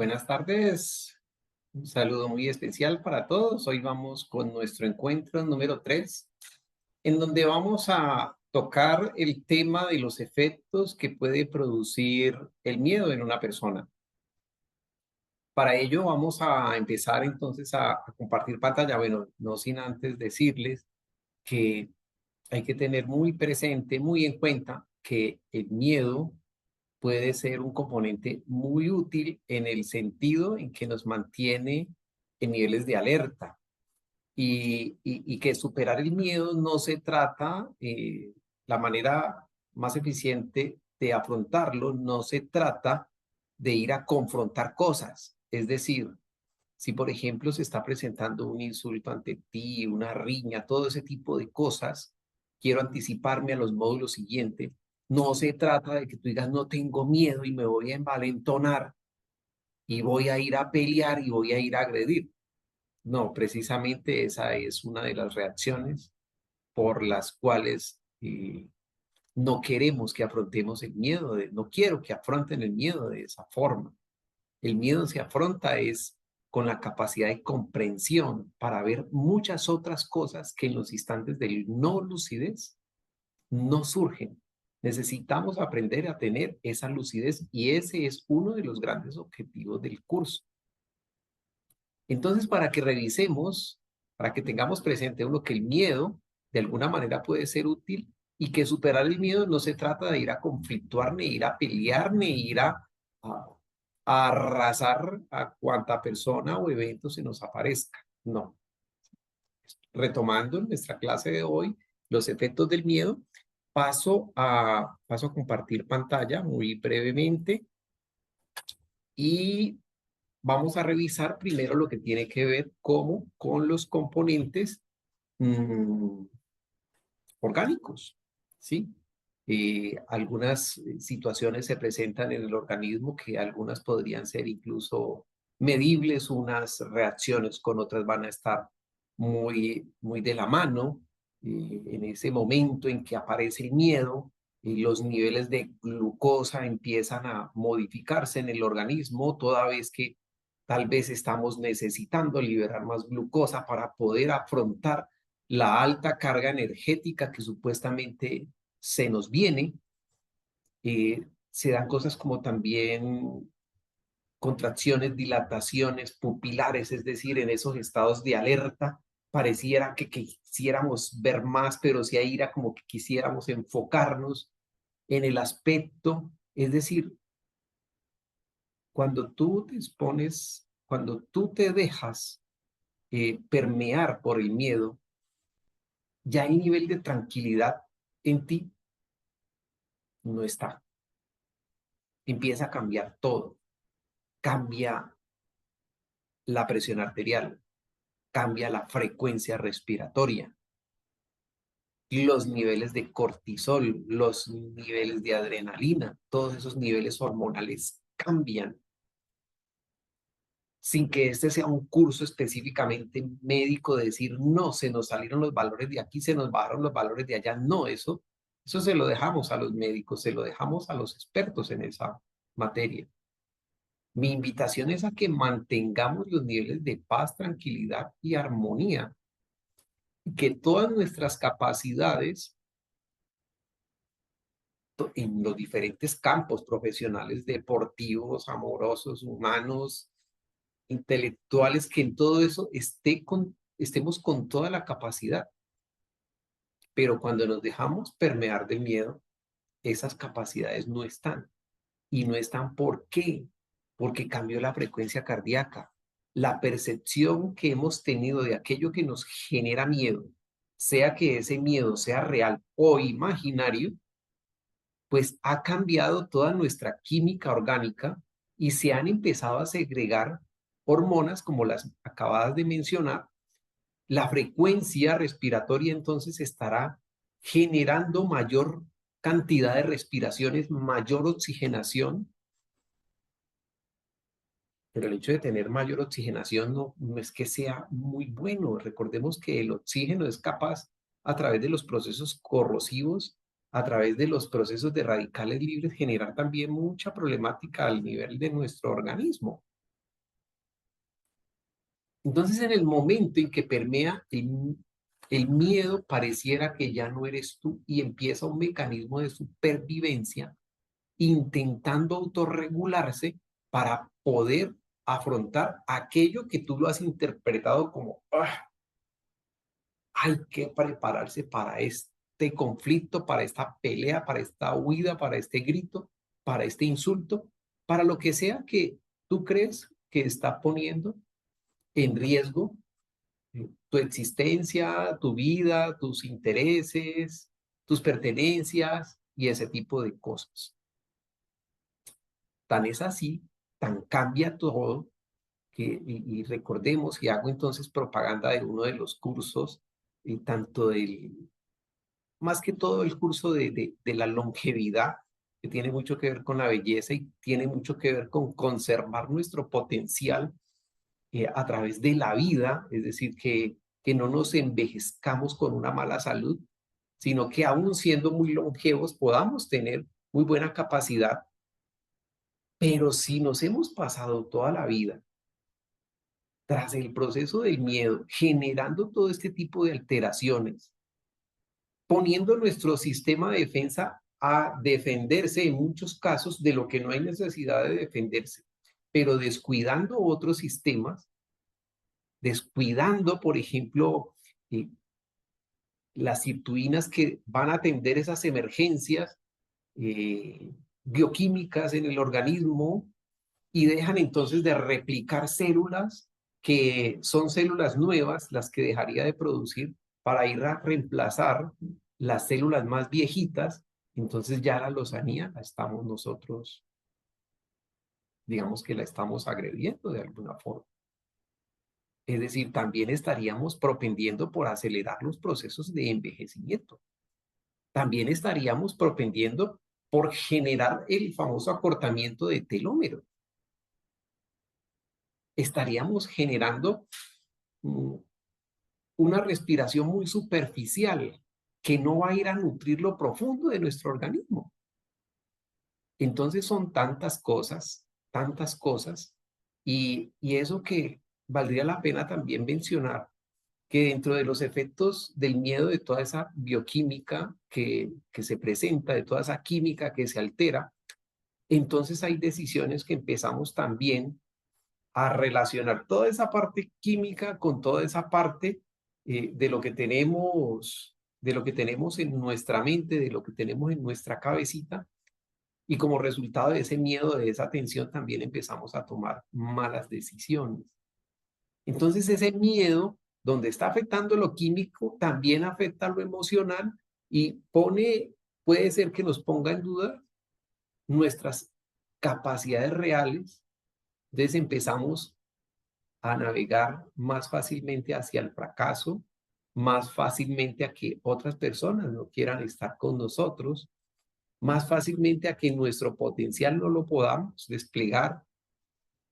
Buenas tardes, un saludo muy especial para todos. Hoy vamos con nuestro encuentro número 3, en donde vamos a tocar el tema de los efectos que puede producir el miedo en una persona. Para ello vamos a empezar entonces a compartir pantalla. Bueno, no sin antes decirles que hay que tener muy presente, muy en cuenta que el miedo puede ser un componente muy útil en el sentido en que nos mantiene en niveles de alerta y que superar el miedo no se trata, la manera más eficiente de afrontarlo, no se trata de ir a confrontar cosas. Es decir, si por ejemplo se está presentando un insulto ante ti, una riña, todo ese tipo de cosas, quiero anticiparme a los módulos siguientes. No se trata de que tú digas no tengo miedo y me voy a envalentonar y voy a ir a pelear y voy a ir a agredir. No, precisamente esa es una de las reacciones por las cuales no queremos que afrontemos el miedo, no quiero que afronten el miedo de esa forma. El miedo se afronta es con la capacidad de comprensión para ver muchas otras cosas que en los instantes de no lucidez no surgen. Necesitamos aprender a tener esa lucidez y ese es uno de los grandes objetivos del curso. Entonces, para que revisemos, para que tengamos presente uno que el miedo de alguna manera puede ser útil y que superar el miedo no se trata de ir a conflictuar, ni ir a pelear, ni ir a, a arrasar a cuanta persona o evento se nos aparezca. No. Retomando en nuestra clase de hoy los efectos del miedo, paso a compartir pantalla muy brevemente y vamos a revisar primero lo que tiene que ver con los componentes mm, orgánicos, ¿sí? Algunas situaciones se presentan en el organismo que algunas podrían ser incluso medibles, unas reacciones con otras van a estar muy de la mano. En ese momento en que aparece el miedo, los niveles de glucosa empiezan a modificarse en el organismo, toda vez que tal vez estamos necesitando liberar más glucosa para poder afrontar la alta carga energética que supuestamente se nos viene. Se dan cosas como también contracciones, dilataciones pupilares, es decir, en esos estados de alerta, pareciera que quisiéramos ver más, pero si hay ira como que quisiéramos enfocarnos en el aspecto, es decir, cuando tú te expones, cuando tú te dejas permear por el miedo, ya el nivel de tranquilidad en ti no está. Empieza a cambiar todo. Cambia la presión arterial, cambia la frecuencia respiratoria, los niveles de cortisol, los niveles de adrenalina, todos esos niveles hormonales cambian sin que este sea un curso específicamente médico de decir, no, se nos salieron los valores de aquí, se nos bajaron los valores de allá. No, eso se lo dejamos a los médicos, se lo dejamos a los expertos en esa materia. Mi invitación es a que mantengamos los niveles de paz, tranquilidad y armonía, y que todas nuestras capacidades en los diferentes campos profesionales, deportivos, amorosos, humanos, intelectuales, que en todo eso estemos con toda la capacidad. Pero cuando nos dejamos permear del miedo, esas capacidades no están. Y no están, ¿por qué? Porque cambió la frecuencia cardíaca. La percepción que hemos tenido de aquello que nos genera miedo, sea que ese miedo sea real o imaginario, pues ha cambiado toda nuestra química orgánica y se han empezado a segregar hormonas como las acabadas de mencionar. La frecuencia respiratoria entonces estará generando mayor cantidad de respiraciones, mayor oxigenación, pero el hecho de tener mayor oxigenación no es que sea muy bueno. Recordemos que el oxígeno es capaz, a través de los procesos corrosivos, a través de los procesos de radicales libres, generar también mucha problemática al nivel de nuestro organismo. Entonces, en el momento en que permea el miedo, pareciera que ya no eres tú y empieza un mecanismo de supervivencia intentando autorregularse para poder afrontar aquello que tú lo has interpretado como, "Ah, hay que prepararse para este conflicto, para esta pelea, para esta huida, para este grito, para este insulto, para lo que sea que tú crees que está poniendo en riesgo tu existencia, tu vida, tus intereses, tus pertenencias y ese tipo de cosas. Tan es así, tan cambia todo, y recordemos, y hago entonces propaganda de uno de los cursos, y tanto más que todo el curso de la longevidad, que tiene mucho que ver con la belleza y tiene mucho que ver con conservar nuestro potencial a través de la vida, es decir, que no nos envejezcamos con una mala salud, sino que aún siendo muy longevos podamos tener muy buena capacidad, pero si nos hemos pasado toda la vida tras el proceso del miedo, generando todo este tipo de alteraciones, poniendo nuestro sistema de defensa a defenderse en muchos casos de lo que no hay necesidad de defenderse, pero descuidando otros sistemas, descuidando, por ejemplo, eh, las sirtuinas que van a atender esas emergencias bioquímicas en el organismo y dejan entonces de replicar células que son células nuevas, las que dejaría de producir para ir a reemplazar las células más viejitas. Entonces ya la lozanía la estamos nosotros, digamos que la estamos agrediendo de alguna forma. Es decir, también estaríamos propendiendo por acelerar los procesos de envejecimiento. También estaríamos propendiendo por generar el famoso acortamiento de telómero. Estaríamos generando mm, una respiración muy superficial que no va a ir a nutrir lo profundo de nuestro organismo. Entonces son tantas cosas, y eso que valdría la pena también mencionar, que dentro de los efectos del miedo, de toda esa bioquímica que se presenta, de toda esa química que se altera, entonces hay decisiones que empezamos también a relacionar toda esa parte química con toda esa parte de lo que tenemos en nuestra mente, de lo que tenemos en nuestra cabecita, y como resultado de ese miedo, de esa tensión, también empezamos a tomar malas decisiones. Entonces ese miedo, donde está afectando lo químico, también afecta lo emocional y puede ser que nos ponga en duda nuestras capacidades reales. Entonces empezamos a navegar más fácilmente hacia el fracaso, más fácilmente a que otras personas no quieran estar con nosotros, más fácilmente a que nuestro potencial no lo podamos desplegar.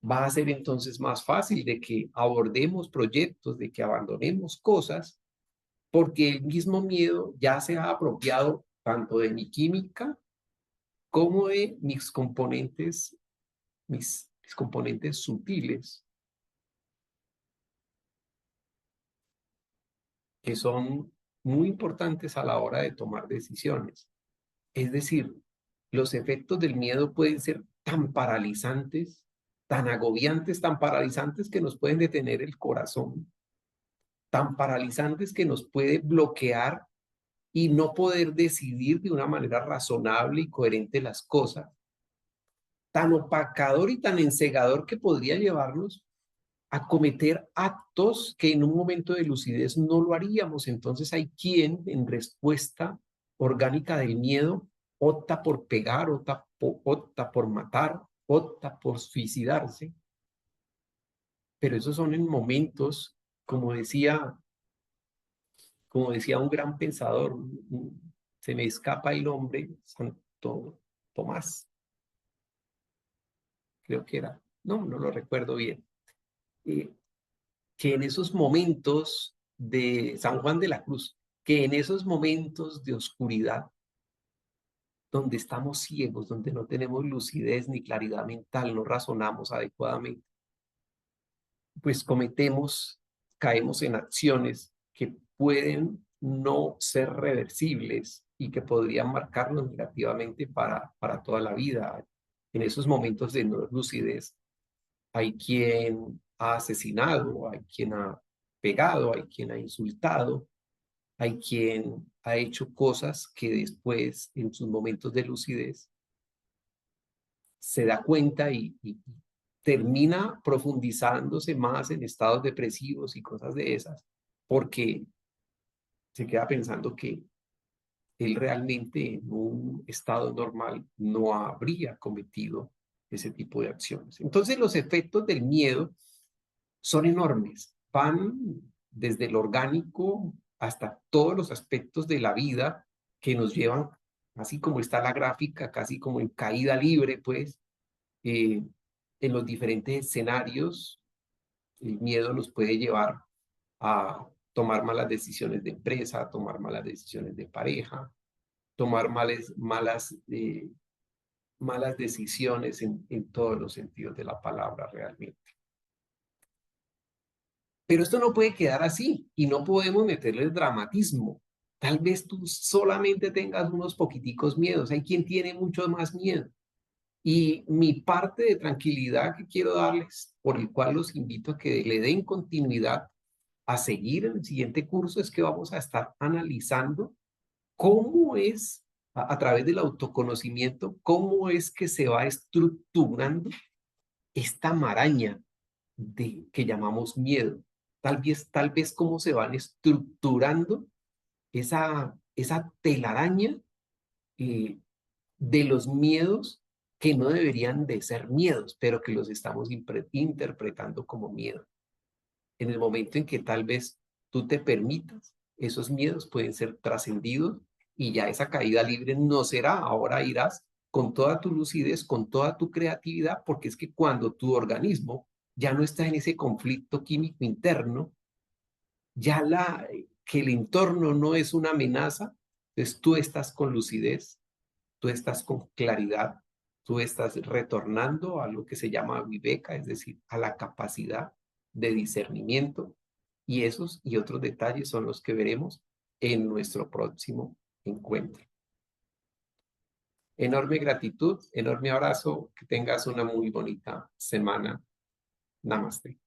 Va a ser entonces más fácil de que abordemos proyectos, de que abandonemos cosas, porque el mismo miedo ya se ha apropiado tanto de mi química como de mis componentes sutiles, que son muy importantes a la hora de tomar decisiones. Es decir, los efectos del miedo pueden ser tan paralizantes, tan agobiantes, tan paralizantes que nos pueden detener el corazón, tan paralizantes que nos puede bloquear y no poder decidir de una manera razonable y coherente las cosas, tan opacador y tan encegador que podría llevarnos a cometer actos que en un momento de lucidez no lo haríamos. Entonces hay quien en respuesta orgánica del miedo opta por pegar, opta por matar, opta por suicidarse, pero esos son en momentos, como decía, como decía un gran pensador, se me escapa el nombre, Santo Tomás, creo que era, no lo recuerdo bien, eh, que en esos momentos de San Juan de la Cruz, que en esos momentos de oscuridad, donde estamos ciegos, donde no tenemos lucidez ni claridad mental, no razonamos adecuadamente, pues caemos en acciones que pueden no ser reversibles y que podrían marcarnos negativamente para toda la vida. En esos momentos de no lucidez, hay quien ha asesinado, hay quien ha pegado, hay quien ha insultado, hay quien ha hecho cosas que después, en sus momentos de lucidez, se da cuenta y termina profundizándose más en estados depresivos y cosas de esas, porque se queda pensando que él realmente en un estado normal no habría cometido ese tipo de acciones. Entonces los efectos del miedo son enormes, van desde el orgánico hasta todos los aspectos de la vida que nos llevan, así como está la gráfica, casi como en caída libre, pues, eh, en los diferentes escenarios. El miedo nos puede llevar a tomar malas decisiones de empresa, a tomar malas decisiones de pareja, tomar malas decisiones en todos los sentidos de la palabra realmente. Pero esto no puede quedar así y no podemos meterle el dramatismo. Tal vez tú solamente tengas unos poquiticos miedos. Hay quien tiene mucho más miedo. Y mi parte de tranquilidad que quiero darles, por el cual los invito a que le den continuidad a seguir en el siguiente curso, es que vamos a estar analizando cómo es, a través del autoconocimiento, cómo es que se va estructurando esta maraña que llamamos miedo. Tal vez cómo se van estructurando esa telaraña eh, de los miedos que no deberían de ser miedos, pero que los estamos interpretando como miedo. En el momento en que tal vez tú te permitas, esos miedos pueden ser trascendidos y ya esa caída libre no será. Ahora irás con toda tu lucidez, con toda tu creatividad, porque es que cuando tu organismo ya no está en ese conflicto químico interno, ya que el entorno no es una amenaza, entonces tú estás con lucidez, tú estás con claridad, tú estás retornando a lo que se llama viveka, es decir, a la capacidad de discernimiento. Y esos y otros detalles son los que veremos en nuestro próximo encuentro. Enorme gratitud, enorme abrazo, que tengas una muy bonita semana. Namaste.